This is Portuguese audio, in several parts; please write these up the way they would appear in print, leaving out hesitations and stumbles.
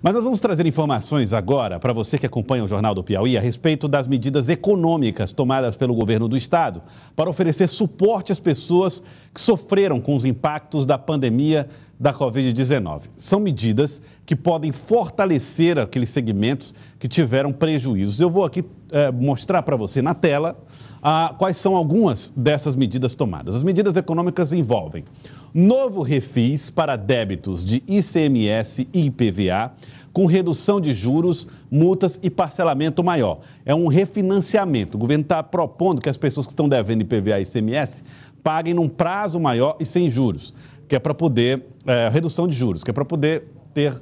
Mas nós vamos trazer informações agora para você que acompanha o Jornal do Piauí a respeito das medidas econômicas tomadas pelo governo do estado para oferecer suporte às pessoas que sofreram com os impactos da pandemia da Covid-19. São medidas que podem fortalecer aqueles segmentos que tiveram prejuízos. Eu vou aqui mostrar para você na tela quais são algumas dessas medidas tomadas. As medidas econômicas envolvem novo refis para débitos de ICMS e IPVA, com redução de juros, multas e parcelamento maior. É um refinanciamento. O governo está propondo que as pessoas que estão devendo IPVA e ICMS paguem num prazo maior e sem juros, que é para poder, redução de juros, que é para poder ter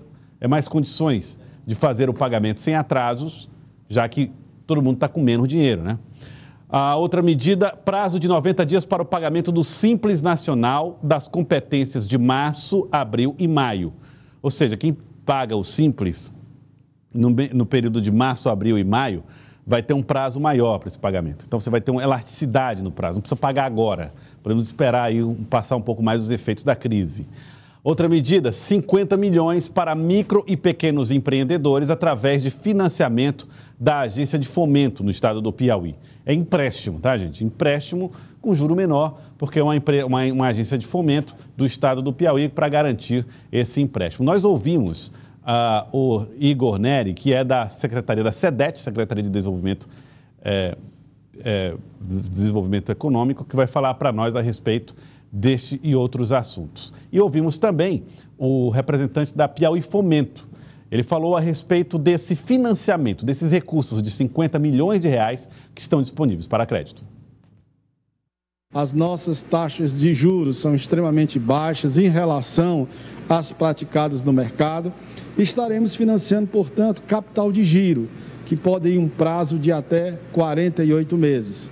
mais condições de fazer o pagamento sem atrasos, já que todo mundo está com menos dinheiro, né? A outra medida, prazo de 90 dias para o pagamento do Simples Nacional das competências de março, abril e maio. Ou seja, quem paga o Simples no período de março, abril e maio vai ter um prazo maior para esse pagamento. Então, você vai ter uma elasticidade no prazo, não precisa pagar agora. Podemos esperar aí passar um pouco mais os efeitos da crise. Outra medida, 50 milhões para micro e pequenos empreendedores através de financiamento da Agência de Fomento no estado do Piauí. É empréstimo, tá, gente? Empréstimo com juro menor, porque é uma agência de fomento do estado do Piauí para garantir esse empréstimo. Nós ouvimos o Igor Neri, que é da Secretaria da SEDET, Secretaria de Desenvolvimento Econômico, que vai falar para nós a respeito deste e outros assuntos. E ouvimos também o representante da Piauí Fomento. Ele falou a respeito desse financiamento, desses recursos de 50 milhões de reais que estão disponíveis para crédito. As nossas taxas de juros são extremamente baixas em relação às praticadas no mercado. Estaremos financiando, portanto, capital de giro, que pode ir um prazo de até 48 meses.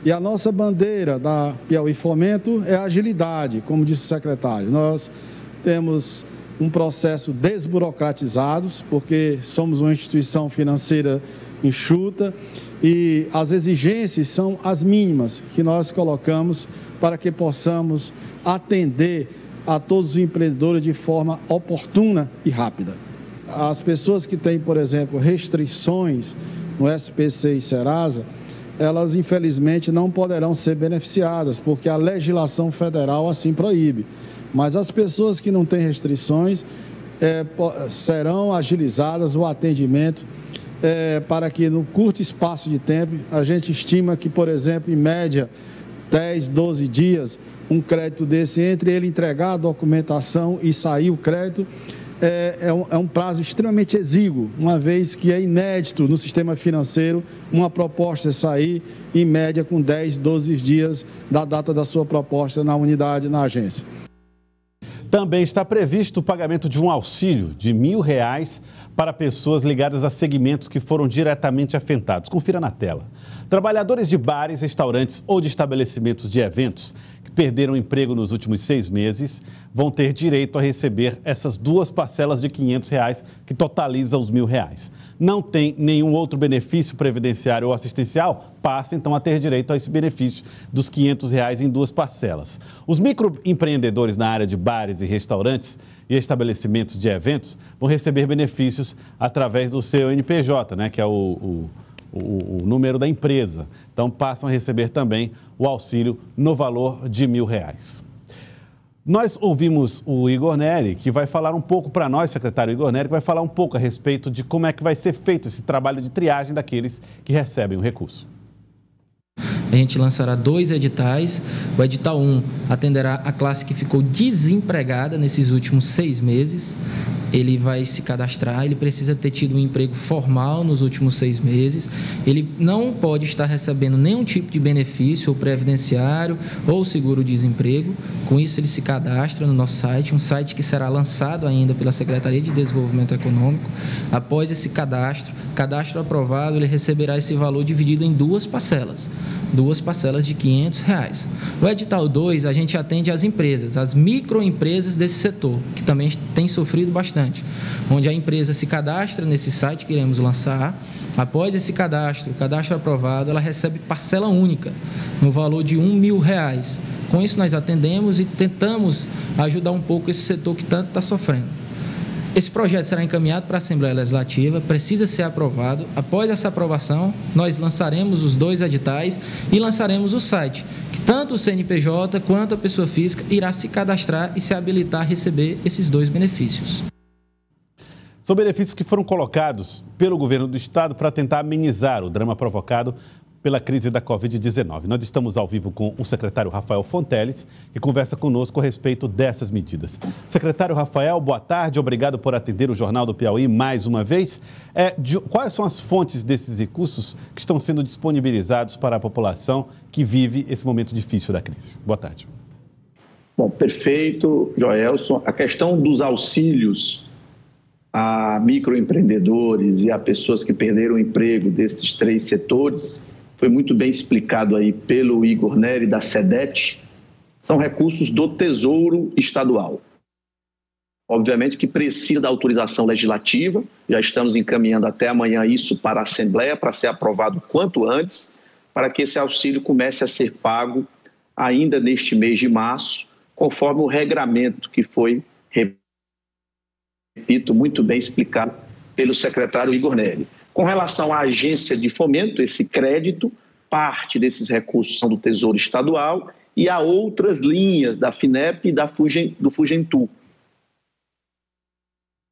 E a nossa bandeira da Piauí Fomento é a agilidade, como disse o secretário. Nós temos um processo desburocratizado, porque somos uma instituição financeira enxuta e as exigências são as mínimas que nós colocamos para que possamos atender a todos os empreendedores de forma oportuna e rápida. As pessoas que têm, por exemplo, restrições no SPC e Serasa, elas infelizmente não poderão ser beneficiadas, porque a legislação federal assim proíbe. Mas as pessoas que não têm restrições serão agilizadas o atendimento para que no curto espaço de tempo, a gente estima que, por exemplo, em média 10, 12 dias, um crédito desse, entre ele entregar a documentação e sair o crédito, é um prazo extremamente exíguo, uma vez que é inédito no sistema financeiro uma proposta sair, em média, com 10, 12 dias da data da sua proposta na unidade, na agência. Também está previsto o pagamento de um auxílio de R$1.000 para pessoas ligadas a segmentos que foram diretamente afetados. Confira na tela. Trabalhadores de bares, restaurantes ou de estabelecimentos de eventos que perderam o emprego nos últimos 6 meses vão ter direito a receber essas duas parcelas de R$500 que totaliza os R$1.000. Não tem nenhum outro benefício previdenciário ou assistencial? Passa então a ter direito a esse benefício dos R$500 em duas parcelas. Os microempreendedores na área de bares e restaurantes e estabelecimentos de eventos vão receber benefícios através do seu NPJ, né, que é o número da empresa. Então, passam a receber também o auxílio no valor de R$1.000. Nós ouvimos o Igor Neri, que vai falar um pouco para nós, secretário Igor Neri, que vai falar um pouco a respeito de como é que vai ser feito esse trabalho de triagem daqueles que recebem o recurso. A gente lançará 2 editais. O edital 1 atenderá a classe que ficou desempregada nesses últimos 6 meses. Ele vai se cadastrar, ele precisa ter tido um emprego formal nos últimos 6 meses. Ele não pode estar recebendo nenhum tipo de benefício, ou previdenciário, ou seguro-desemprego. Com isso, ele se cadastra no nosso site, um site que será lançado ainda pela Secretaria de Desenvolvimento Econômico. Após esse cadastro aprovado, ele receberá esse valor dividido em 2 parcelas. 2 parcelas de R$500. O edital 2, a gente atende às empresas, as microempresas desse setor, que também tem sofrido bastante, onde a empresa se cadastra nesse site que iremos lançar. Após esse cadastro, o cadastro aprovado, ela recebe parcela única, no valor de R$1.000. Com isso, nós atendemos e tentamos ajudar um pouco esse setor que tanto está sofrendo. Esse projeto será encaminhado para a Assembleia Legislativa, precisa ser aprovado. Após essa aprovação, nós lançaremos os 2 editais e lançaremos o site, que tanto o CNPJ quanto a pessoa física irá se cadastrar e se habilitar a receber esses 2 benefícios. São benefícios que foram colocados pelo governo do estado para tentar amenizar o drama provocado pela crise da Covid-19. Nós estamos ao vivo com o secretário Rafael Fonteles, que conversa conosco a respeito dessas medidas. Secretário Rafael, boa tarde, obrigado por atender o Jornal do Piauí mais uma vez. Quais são as fontes desses recursos que estão sendo disponibilizados para a população que vive esse momento difícil da crise? Boa tarde. Bom, perfeito, Joelson. A questão dos auxílios a microempreendedores e a pessoas que perderam o emprego desses 3 setores foi muito bem explicado aí pelo Igor Neri, da SEDET, são recursos do Tesouro Estadual. Obviamente que precisa da autorização legislativa, já estamos encaminhando até amanhã isso para a Assembleia, para ser aprovado quanto antes, para que esse auxílio comece a ser pago ainda neste mês de março, conforme o regramento que foi, repito, muito bem explicado pelo secretário Igor Neri. Com relação à agência de fomento, esse crédito, parte desses recursos são do Tesouro Estadual e há outras linhas da FINEP e do Fugentur.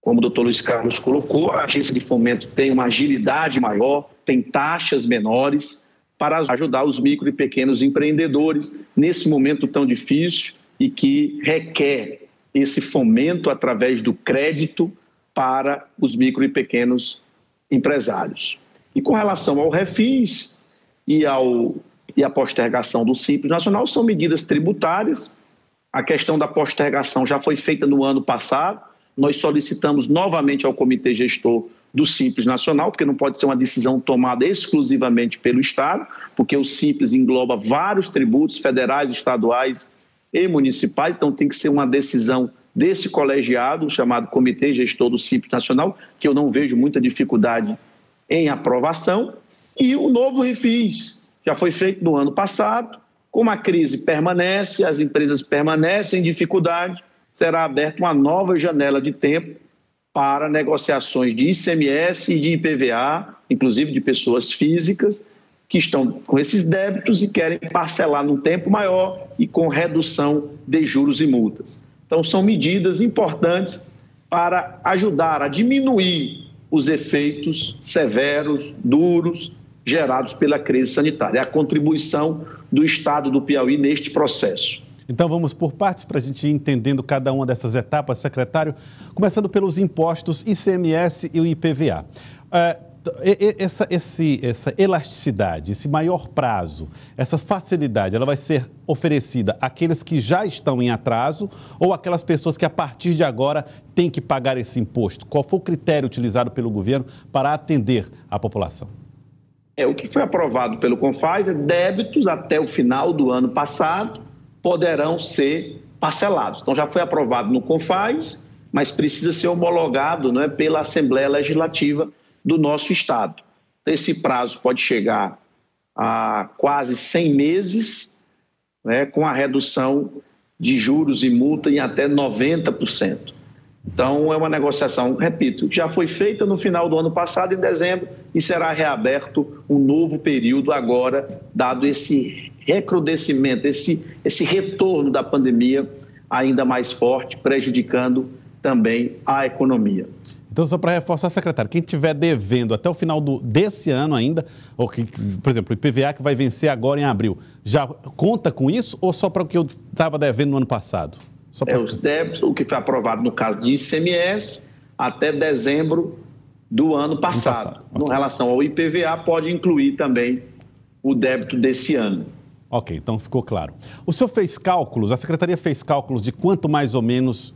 Como o doutor Luiz Carlos colocou, a agência de fomento tem uma agilidade maior, tem taxas menores para ajudar os micro e pequenos empreendedores nesse momento tão difícil e que requer esse fomento através do crédito para os micro e pequenos empresários. E com relação ao refis e a postergação do Simples Nacional, são medidas tributárias. A questão da postergação já foi feita no ano passado. Nós solicitamos novamente ao Comitê Gestor do Simples Nacional, porque não pode ser uma decisão tomada exclusivamente pelo Estado, porque o Simples engloba vários tributos federais, estaduais e municipais, então tem que ser uma decisão desse colegiado, chamado Comitê Gestor do Simples Nacional, que eu não vejo muita dificuldade em aprovação, e o novo refis, já foi feito no ano passado, como a crise permanece, as empresas permanecem em dificuldade, será aberta uma nova janela de tempo para negociações de ICMS e de IPVA, inclusive de pessoas físicas, que estão com esses débitos e querem parcelar num tempo maior e com redução de juros e multas. Então, são medidas importantes para ajudar a diminuir os efeitos severos, duros, gerados pela crise sanitária. É a contribuição do Estado do Piauí neste processo. Então, vamos por partes para a gente ir entendendo cada uma dessas etapas, secretário, começando pelos impostos ICMS e o IPVA. Essa elasticidade, esse maior prazo, essa facilidade, ela vai ser oferecida àqueles que já estão em atraso ou àquelas pessoas que a partir de agora têm que pagar esse imposto? Qual foi o critério utilizado pelo governo para atender a população? O que foi aprovado pelo CONFAZ é débitos até o final do ano passado poderão ser parcelados. Então já foi aprovado no CONFAZ, mas precisa ser homologado, não é, pela Assembleia Legislativa do nosso Estado. Então, esse prazo pode chegar a quase 100 meses, né, com a redução de juros e multa em até 90%. Então, é uma negociação, repito, que já foi feita no final do ano passado, em dezembro, e será reaberto um novo período agora, dado esse recrudescimento, esse retorno da pandemia ainda mais forte, prejudicando também a economia. Então, só para reforçar, secretário, quem estiver devendo até o final desse ano ainda, ou que, por exemplo, o IPVA que vai vencer agora em abril, já conta com isso ou só para o que eu estava devendo no ano passado? Os débitos, o que foi aprovado no caso de ICMS, até dezembro do ano passado. Okay. Com relação ao IPVA, pode incluir também o débito desse ano. Ok, então ficou claro. O senhor fez cálculos, a Secretaria fez cálculos de quanto mais ou menos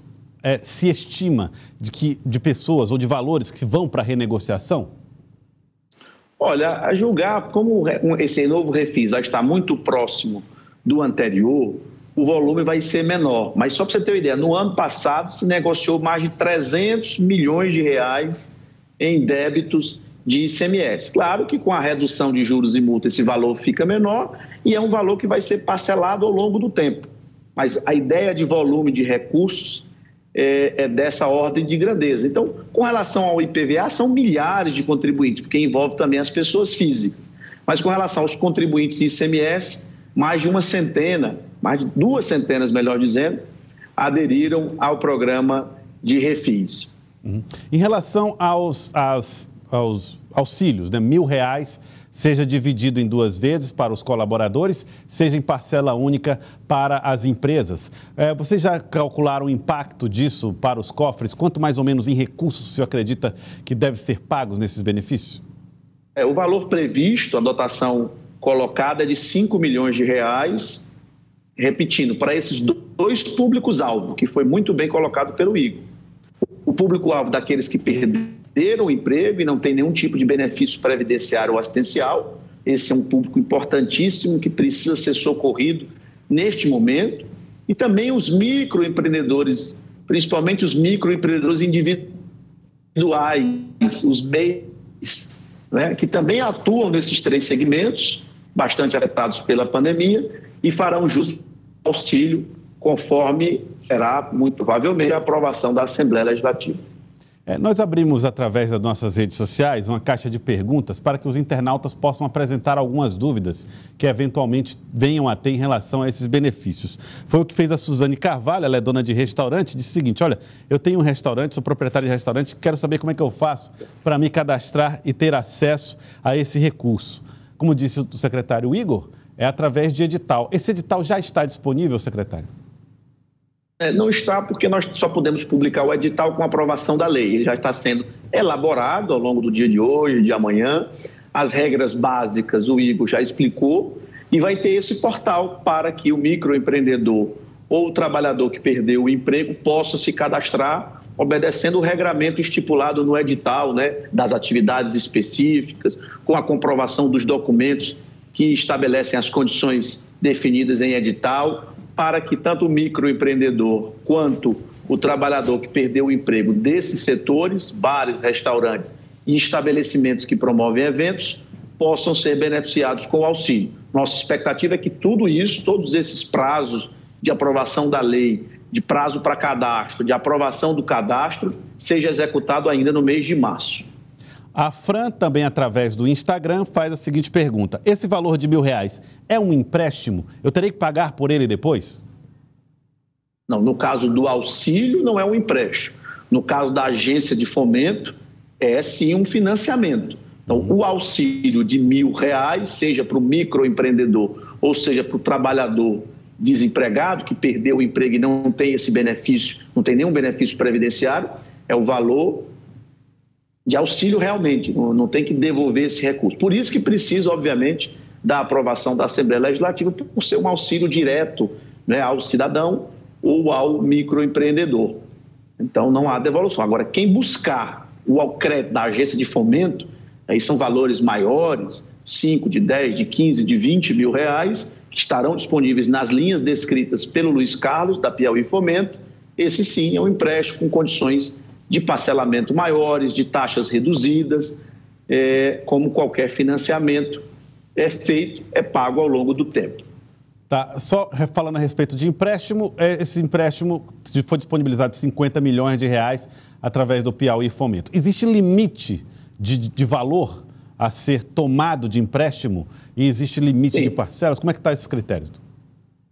se estima de pessoas ou de valores que vão para a renegociação? Olha, a julgar, como esse novo refis vai estar muito próximo do anterior, o volume vai ser menor. Mas só para você ter uma ideia, no ano passado se negociou mais de 300 milhões de reais em débitos de ICMS. Claro que com a redução de juros e multas esse valor fica menor e é um valor que vai ser parcelado ao longo do tempo. Mas a ideia de volume de recursos dessa ordem de grandeza. Então, com relação ao IPVA, são milhares de contribuintes, porque envolve também as pessoas físicas. Mas com relação aos contribuintes de ICMS, mais de 2 centenas, melhor dizendo, aderiram ao programa de refis. Em relação aos auxílios, né, R$1.000, seja dividido em 2 vezes para os colaboradores, seja em parcela única para as empresas. Vocês já calcularam o impacto disso para os cofres? Quanto mais ou menos em recursos o senhor acredita que deve ser pagos nesses benefícios? O valor previsto, a dotação colocada é de R$5 milhões, repetindo, para esses 2 públicos-alvo, que foi muito bem colocado pelo Igor. O público-alvo daqueles que perderam o emprego e não tem nenhum tipo de benefício previdenciário ou assistencial. Esse é um público importantíssimo que precisa ser socorrido neste momento. E também os microempreendedores, principalmente os microempreendedores individuais, os MEIs, né, que também atuam nesses 3 segmentos, bastante afetados pela pandemia, e farão jus ao auxílio, conforme será, muito provavelmente, a aprovação da Assembleia Legislativa. Nós abrimos, através das nossas redes sociais, uma caixa de perguntas para que os internautas possam apresentar algumas dúvidas que, eventualmente, venham a ter em relação a esses benefícios. Foi o que fez a Suzane Carvalho, ela é dona de restaurante, disse o seguinte: olha, eu tenho um restaurante, sou proprietário de restaurante, quero saber como é que eu faço para me cadastrar e ter acesso a esse recurso. Como disse o secretário Igor, é através de edital. Esse edital já está disponível, secretário? Não está, porque nós só podemos publicar o edital com aprovação da lei. Ele já está sendo elaborado ao longo do dia de hoje, de amanhã. As regras básicas o Igor já explicou e vai ter esse portal para que o microempreendedor ou o trabalhador que perdeu o emprego possa se cadastrar obedecendo o regramento estipulado no edital, né, das atividades específicas, com a comprovação dos documentos que estabelecem as condições definidas em edital, para que tanto o microempreendedor quanto o trabalhador que perdeu o emprego desses setores, bares, restaurantes e estabelecimentos que promovem eventos, possam ser beneficiados com o auxílio. Nossa expectativa é que tudo isso, todos esses prazos de aprovação da lei, de prazo para cadastro, de aprovação do cadastro, seja executado ainda no mês de março. A Fran, também através do Instagram, faz a seguinte pergunta: esse valor de R$1.000 é um empréstimo? Eu terei que pagar por ele depois? Não, no caso do auxílio não é um empréstimo. No caso da agência de fomento, é sim um financiamento. Então, o auxílio de R$1.000, seja para o microempreendedor ou seja para o trabalhador desempregado que perdeu o emprego e não tem esse benefício, não tem nenhum benefício previdenciário, é o valor de auxílio realmente, não tem que devolver esse recurso. Por isso que precisa, obviamente, da aprovação da Assembleia Legislativa, por ser um auxílio direto, né, ao cidadão ou ao microempreendedor. Então, não há devolução. Agora, quem buscar o crédito da agência de fomento, aí são valores maiores, 5, de 10, de 15, de 20 mil reais, que estarão disponíveis nas linhas descritas pelo Luiz Carlos, da Piauí Fomento. Esse sim é um empréstimo com condições de parcelamento maiores, de taxas reduzidas, como qualquer financiamento é feito, é pago ao longo do tempo. Tá, só falando a respeito de empréstimo, esse empréstimo foi disponibilizado de R$50 milhões através do Piauí Fomento. Existe limite de valor a ser tomado de empréstimo e existe limite de parcelas? Como é que está esses critérios?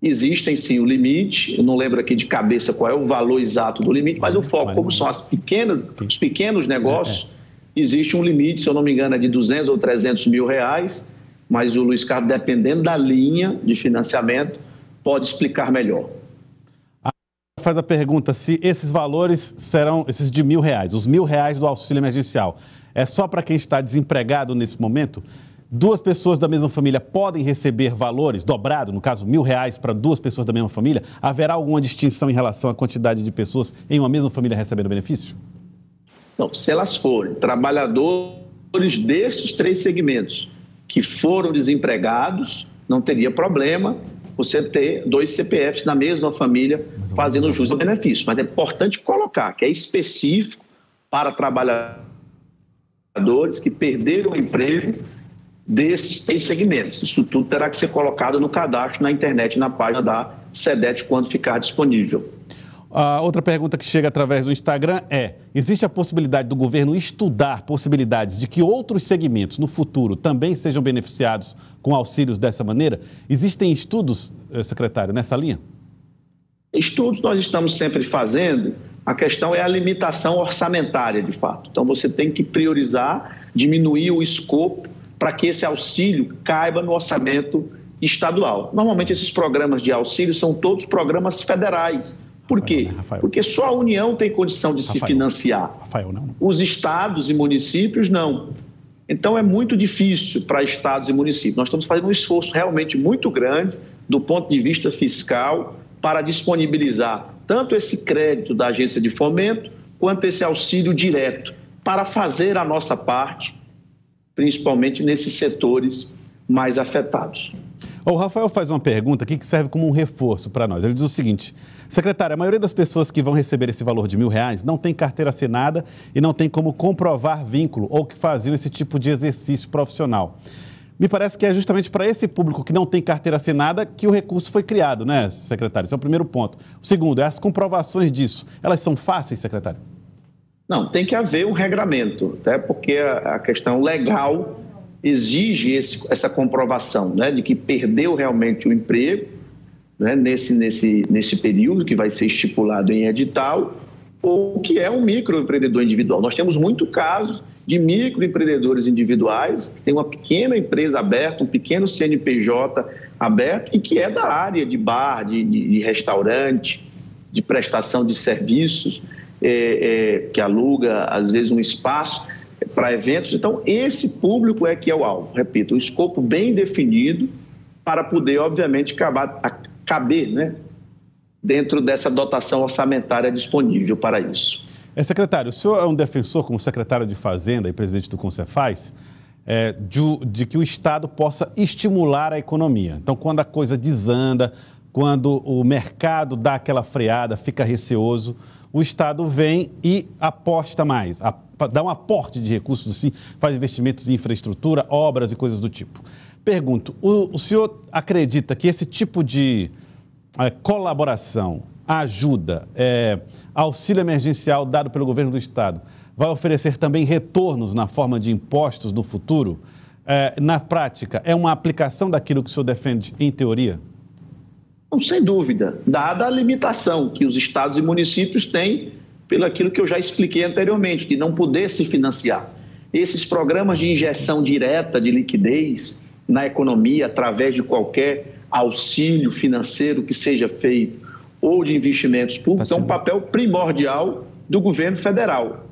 Existem sim o limite, eu não lembro aqui de cabeça qual é o valor exato do limite, mas o foco, como são os pequenos negócios, existe um limite, se eu não me engano, é de 200 ou 300 mil reais, mas o Luiz Carlos, dependendo da linha de financiamento, pode explicar melhor. Faz a pergunta se esses valores serão esses de R$1.000, os R$1.000 do auxílio emergencial, é só para quem está desempregado nesse momento? 2 pessoas da mesma família podem receber valores dobrado, no caso R$1.000 para 2 pessoas da mesma família? Haverá alguma distinção em relação à quantidade de pessoas em uma mesma família recebendo benefício? Não, se elas forem trabalhadores destes 3 segmentos que foram desempregados, não teria problema você ter 2 CPFs na mesma família fazendo jus ao benefício. Mas é importante colocar que é específico para trabalhadores que perderam o emprego desses 3 segmentos. Isso tudo terá que ser colocado no cadastro na internet, na página da SEDET, quando ficar disponível. A outra pergunta que chega através do Instagram é: existe a possibilidade do governo estudar possibilidades de que outros segmentos no futuro também sejam beneficiados com auxílios dessa maneira? Existem estudos, secretário, nessa linha? Estudos nós estamos sempre fazendo. A questão é a limitação orçamentária, de fato. Então, você tem que priorizar, diminuir o escopo para que esse auxílio caiba no orçamento estadual. Normalmente, esses programas de auxílio são todos programas federais. Por quê? Porque só a União tem condição de se financiar. Os estados e municípios, não. Então, é muito difícil para estados e municípios. Nós estamos fazendo um esforço realmente muito grande do ponto de vista fiscal para disponibilizar tanto esse crédito da agência de fomento quanto esse auxílio direto para fazer a nossa parte, principalmente nesses setores mais afetados. O Rafael faz uma pergunta aqui que serve como um reforço para nós. Ele diz o seguinte: secretário, a maioria das pessoas que vão receber esse valor de R$1.000 não tem carteira assinada e não tem como comprovar vínculo ou que faziam esse tipo de exercício profissional. Me parece que é justamente para esse público que não tem carteira assinada que o recurso foi criado, né, secretário? Esse é o primeiro ponto. O segundo é as comprovações disso. Elas são fáceis, secretário? Não, tem que haver um regramento, até porque a questão legal exige essa comprovação, né, de que perdeu realmente o emprego, né, nesse período que vai ser estipulado em edital, ou que é um microempreendedor individual. Nós temos muito casos de microempreendedores individuais que têm uma pequena empresa aberta, um pequeno CNPJ aberto e que é da área de bar, de restaurante, de prestação de serviços, que aluga, às vezes, um espaço para eventos. Então, esse público é que é o alvo. Repito, o escopo bem definido para poder, obviamente, caber, né, dentro dessa dotação orçamentária disponível para isso. Secretário, o senhor é um defensor, como secretário de Fazenda e presidente do Concefaz, de que o Estado possa estimular a economia. Então, quando a coisa desanda, quando o mercado dá aquela freada, fica receoso, o Estado vem e aposta mais, dá um aporte de recursos, assim, faz investimentos em infraestrutura, obras e coisas do tipo. Pergunto, o senhor acredita que esse tipo de colaboração, ajuda, auxílio emergencial dado pelo governo do Estado, vai oferecer também retornos na forma de impostos no futuro? Na prática, é uma aplicação daquilo que o senhor defende em teoria? Não, sem dúvida, dada a limitação que os estados e municípios têm pelo aquilo que eu já expliquei anteriormente, de não poder se financiar. Esses programas de injeção direta de liquidez na economia, através de qualquer auxílio financeiro que seja feito, ou de investimentos públicos, é um papel primordial do governo federal.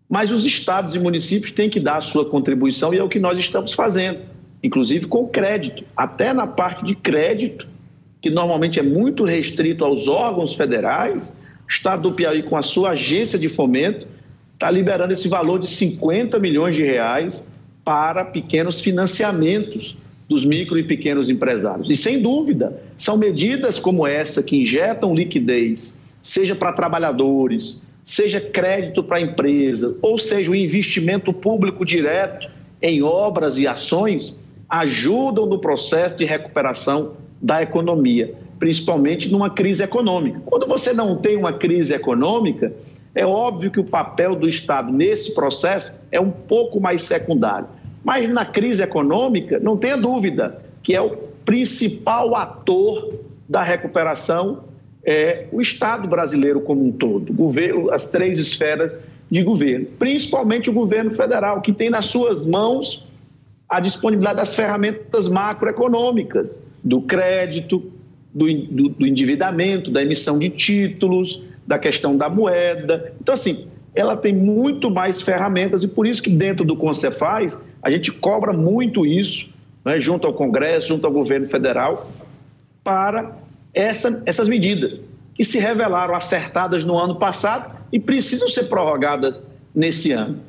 Mas os estados e municípios têm que dar a sua contribuição e é o que nós estamos fazendo, inclusive com crédito, até na parte de crédito, que normalmente é muito restrito aos órgãos federais. O estado do Piauí, com a sua agência de fomento, está liberando esse valor de R$50 milhões para pequenos financiamentos dos micro e pequenos empresários. E, sem dúvida, são medidas como essa que injetam liquidez, seja para trabalhadores, seja crédito para a empresa, ou seja, o investimento público direto em obras e ações, ajudam no processo de recuperação da economia, principalmente numa crise econômica. Quando você não tem uma crise econômica, é óbvio que o papel do Estado nesse processo é um pouco mais secundário. Mas na crise econômica, não tenha dúvida que é o principal ator da recuperação o Estado brasileiro como um todo, as 3 esferas de governo, principalmente o governo federal, que tem nas suas mãos a disponibilidade das ferramentas macroeconômicas, do crédito, do endividamento, da emissão de títulos, da questão da moeda. Então, assim, ela tem muito mais ferramentas e por isso que dentro do Concefaz a gente cobra muito isso, né, junto ao Congresso, junto ao governo federal, para essas medidas que se revelaram acertadas no ano passado e precisam ser prorrogadas nesse ano.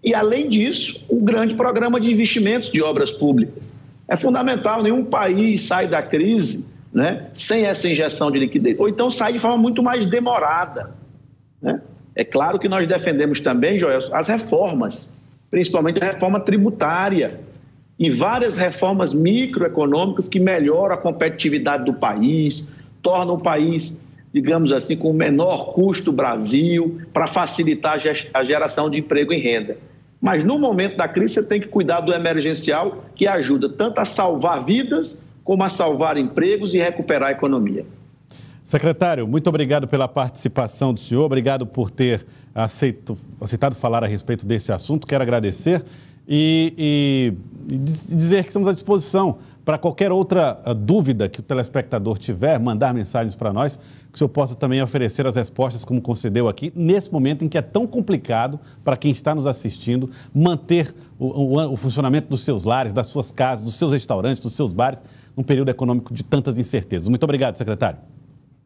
E, além disso, o grande programa de investimentos de obras públicas. É fundamental, nenhum país sai da crise, né, sem essa injeção de liquidez, ou então sai de forma muito mais demorada, né? É claro que nós defendemos também, Joel, as reformas, principalmente a reforma tributária e várias reformas microeconômicas que melhoram a competitividade do país, tornam o país digamos assim, com o menor custo do Brasil, para facilitar a geração de emprego e renda. Mas no momento da crise você tem que cuidar do emergencial, que ajuda tanto a salvar vidas como a salvar empregos e recuperar a economia. Secretário, muito obrigado pela participação do senhor, obrigado por ter aceitado falar a respeito desse assunto. Quero agradecer e dizer que estamos à disposição para qualquer outra dúvida que o telespectador tiver, mandar mensagens para nós, que o senhor possa também oferecer as respostas como concedeu aqui, nesse momento em que é tão complicado para quem está nos assistindo manter o funcionamento dos seus lares, das suas casas, dos seus restaurantes, dos seus bares, num período econômico de tantas incertezas. Muito obrigado, secretário.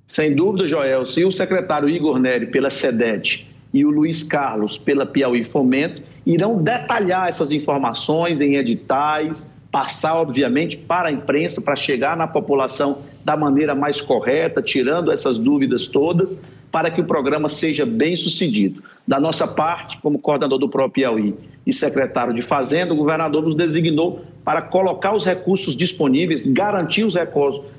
Sem dúvida, Joel, se o secretário Igor Nery pela SEDET e o Luiz Carlos pela Piauí Fomento irão detalhar essas informações em editais, passar, obviamente, para a imprensa, para chegar na população da maneira mais correta, tirando essas dúvidas todas, para que o programa seja bem sucedido. Da nossa parte, como coordenador do próprio Piauí e secretário de Fazenda, o governador nos designou para colocar os recursos disponíveis, garantir os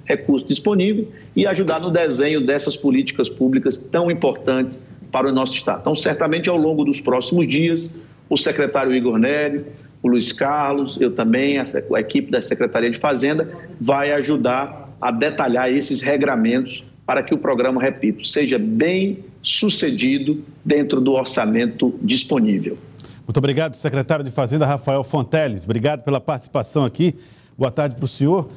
recursos disponíveis e ajudar no desenho dessas políticas públicas tão importantes para o nosso Estado. Então, certamente, ao longo dos próximos dias, o secretário Igor Nery, o Luiz Carlos, eu também, a equipe da Secretaria de Fazenda, vai ajudar a detalhar esses regramentos para que o programa, repito, seja bem sucedido dentro do orçamento disponível. Muito obrigado, secretário de Fazenda, Rafael Fonteles. Obrigado pela participação aqui. Boa tarde para o senhor.